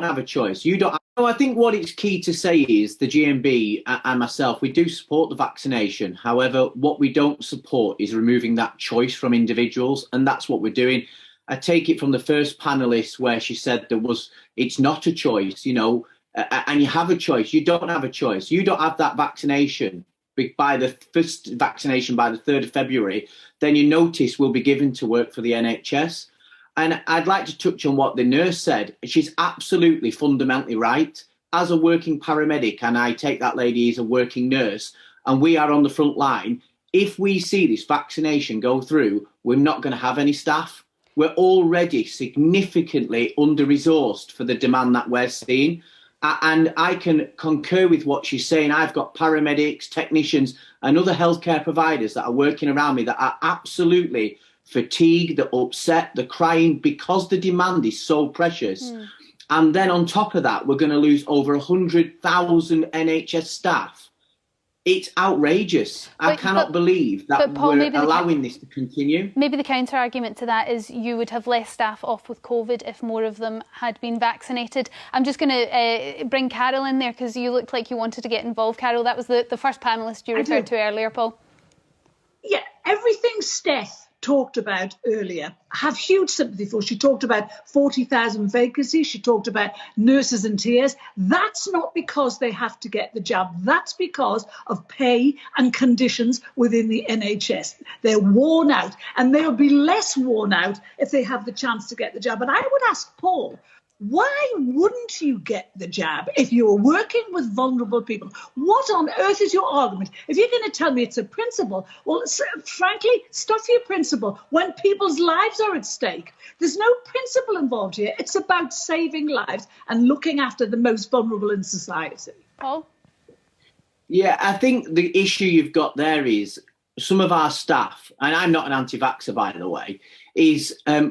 have a choice. You don't. I think what it's key to say is the GMB and myself, we do support the vaccination. However, what we don't support is removing that choice from individuals, and that's what we're doing. I take it from the first panelist where she said it's not a choice, and you have a choice. You don't have a choice. You don't have that vaccination by the first vaccination by the 3rd of February, then your notice will be given to work for the NHS. And I'd like to touch on what the nurse said. She's absolutely fundamentally right. As a working paramedic, and I take that lady as a working nurse, and we are on the front line, if we see this vaccination go through, we're not going to have any staff. We're already significantly under-resourced for the demand that we're seeing. And I can concur with what she's saying. I've got paramedics, technicians, and other healthcare providers that are working around me that are absolutely fatigued, they're upset, they're crying because the demand is so precious. And then on top of that, we're going to lose over 100,000 NHS staff. It's outrageous. I cannot believe that Paul, we're allowing this to continue. Maybe the counter-argument to that is you would have less staff off with COVID if more of them had been vaccinated. I'm just going to bring Carol in there because you looked like you wanted to get involved. Carol, that was the first panellist you referred to earlier, Paul. Yeah, everything Steph talked about earlier, I have huge sympathy for. She talked about 40,000 vacancies. She talked about nurses and TAs. That's not because they have to get the jab. That's because of pay and conditions within the NHS. They're worn out, and they'll be less worn out if they have the chance to get the jab. And I would ask Paul, why wouldn't you get the jab if you're working with vulnerable people? What on earth is your argument? If you're going to tell me it's a principle, well, frankly, stuff your principle when people's lives are at stake. There's no principle involved here. It's about saving lives and looking after the most vulnerable in society. Paul? Yeah, I think the issue you've got there is some of our staff, and I'm not an anti-vaxxer, by the way,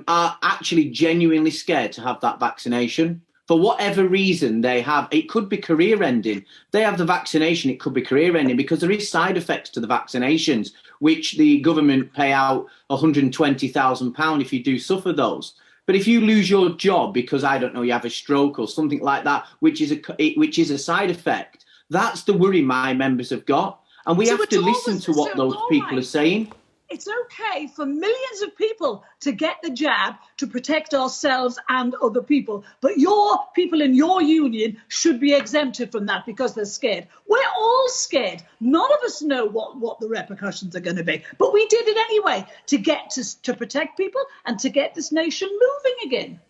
are actually genuinely scared to have that vaccination. For whatever reason they have, it could be career-ending. They have the vaccination, it could be career-ending because there is side effects to the vaccinations, which the government pay out £120,000 if you do suffer those. But if you lose your job because, I don't know, you have a stroke or something like that, which is a side effect, that's the worry my members have got. And we have to listen to what those people are saying. It's okay for millions of people to get the jab to protect ourselves and other people. But your people in your union should be exempted from that because they're scared. We're all scared. None of us know what the repercussions are going to be. But we did it anyway to protect people and to get this nation moving again.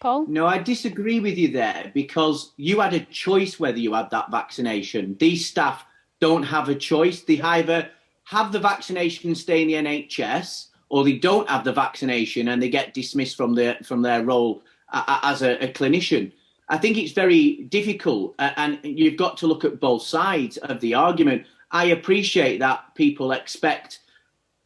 Paul? No, I disagree with you there because you had a choice whether you had that vaccination. These staff don't have a choice. They either have the vaccination and stay in the NHS, or they don't have the vaccination and they get dismissed from their role as a clinician. I think it's very difficult, and you've got to look at both sides of the argument. I appreciate that people expect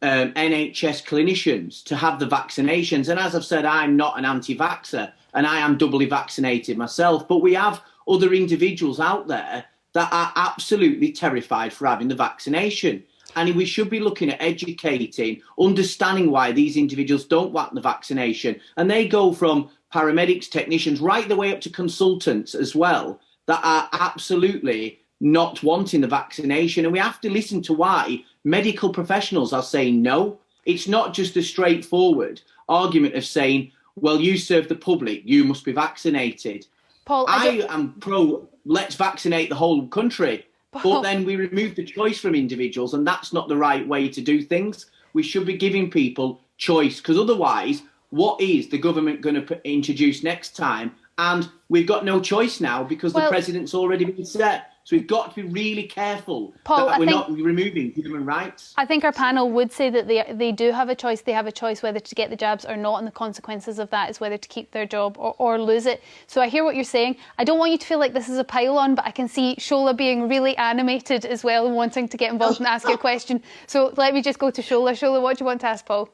NHS clinicians to have the vaccinations, and as I've said, I'm not an anti-vaxxer, and I am doubly vaccinated myself, but we have other individuals out there that are absolutely terrified for having the vaccination. And we should be looking at educating, understanding why these individuals don't want the vaccination. And they go from paramedics, technicians, right the way up to consultants as well, that are absolutely not wanting the vaccination. And we have to listen to why medical professionals are saying no. It's not just a straightforward argument of saying, well, you serve the public, you must be vaccinated. Paul, I am pro, let's vaccinate the whole country. But then we remove the choice from individuals, and that's not the right way to do things. We should be giving people choice, because otherwise, what is the government going to introduce next time? And we've got no choice now because the president's already been set. So we've got to be really careful that we're not removing human rights. I think our panel would say that they do have a choice. They have a choice whether to get the jabs or not, and the consequences of that is whether to keep their job or lose it. So I hear what you're saying. I don't want you to feel like this is a pile-on, but I can see Shola being really animated as well and wanting to get involved and ask you a question. So let me just go to Shola. Shola, what do you want to ask Paul?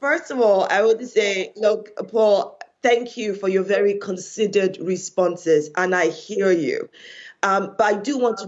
First of all, I would say, look, Paul, thank you for your very considered responses, and I hear you. But I do want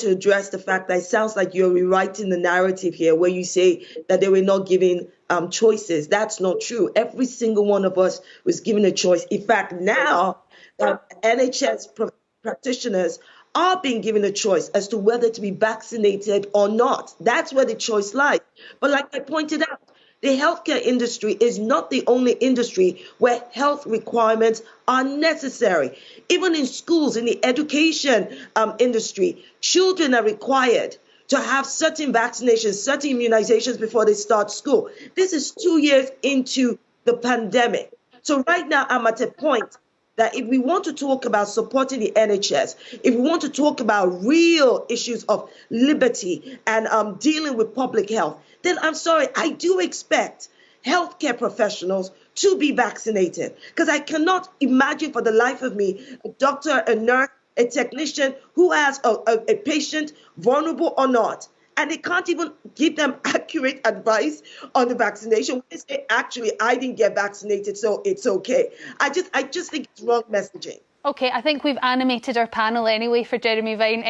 to address the fact that it sounds like you're rewriting the narrative here, where you say that they were not given choices. That's not true. Every single one of us was given a choice. In fact, now NHS practitioners are being given a choice as to whether to be vaccinated or not. That's where the choice lies. But like I pointed out, the healthcare industry is not the only industry where health requirements are necessary. Even in schools, in the education industry, children are required to have certain vaccinations, certain immunizations before they start school. This is 2 years into the pandemic. So right now, I'm at a point that if we want to talk about supporting the NHS, if we want to talk about real issues of liberty and dealing with public health, then I'm sorry, I do expect healthcare professionals to be vaccinated, because I cannot imagine for the life of me a doctor, a nurse, a technician who has a patient, vulnerable or not, and they can't even give them accurate advice on the vaccination. They say, actually, I didn't get vaccinated, so it's okay. I just think it's wrong messaging. Okay, I think we've animated our panel anyway for Jeremy Vine.